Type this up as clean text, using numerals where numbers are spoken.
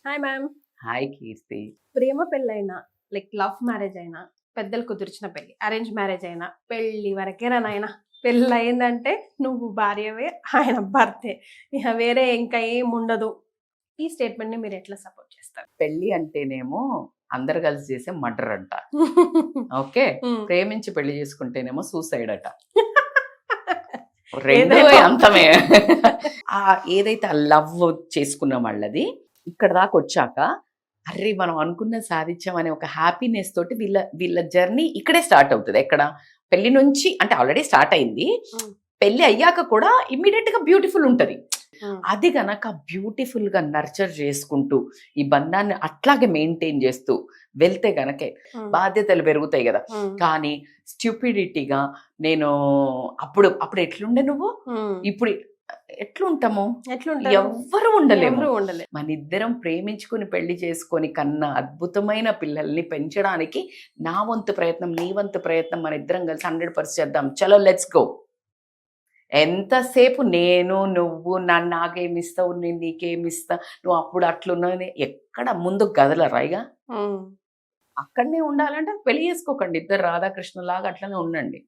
Hi ma'am. Hi కీర్తి. ప్రేమ పెళ్ళైనా, like love marriage అయినా, పెద్దలు కుదిర్చిన పెళ్లి, అరేంజ్ మ్యారేజ్ అయినా, పెళ్లి వరకేనా నాయన. పెళ్ళి అయిందంటే నువ్వు భార్యవే, ఆయన భర్తే. ఇక వేరే ఇంకా ఏం ఉండదు. ఈ స్టేట్మెంట్ ని మీరు ఎట్లా సపోర్ట్ చేస్తారు? పెళ్లి అంటేనేమో అందరు కలిసి చేసే మర్డర్ అంట. ఓకే, ప్రేమించి పెళ్లి చేసుకుంటేనేమో సూసైడ్ అట. రెండు అంతమే. ఆ ఏదైతే ఆ లవ్ చేసుకున్న వాళ్ళది ఇక్కడ దాకా వచ్చాక అర్రే మనం అనుకున్న సాధించామనే ఒక హ్యాపీనెస్ తోటి వీళ్ళ జర్నీ ఇక్కడే స్టార్ట్ అవుతుంది. ఎక్కడ పెళ్లి నుంచి అంటే ఆల్రెడీ స్టార్ట్ అయింది, పెళ్లి అయ్యాక కూడా ఇమ్మీడియట్ గా బ్యూటిఫుల్ ఉంటది. అది గనక బ్యూటిఫుల్ గా నర్చర్ చేసుకుంటూ ఈ బంధాన్ని అట్లాగే మెయింటైన్ చేస్తూ వెళ్తే గనక బాధ్యతలు పెరుగుతాయి కదా. కానీ స్ట్యూపిడిటీగా నేను అప్పుడు ఎట్లుండే నువ్వు ఇప్పుడు ఎట్లుంటాము, ఎవ్వరు ఉండలేము. మన ఇద్దరం ప్రేమించుకుని పెళ్లి చేసుకొని కన్నా అద్భుతమైన పిల్లల్ని పెంచడానికి నా వంతు ప్రయత్నం, నీ వంతు ప్రయత్నం, మన ఇద్దరం కలిసి 100% చేద్దాం. చలో లెట్స్ గో. ఎంతసేపు నేను నువ్వు నన్ను నాకేమిస్తావు, నేను నీకేమిస్తా, నువ్వు అప్పుడు అట్లున్నది ఎక్కడ ముందు గదల రాయిగా. అక్కడనే ఉండాలంటే పెళ్లి చేసుకోకండి, ఇద్దరు రాధాకృష్ణ లాగా అట్లనే ఉండండి.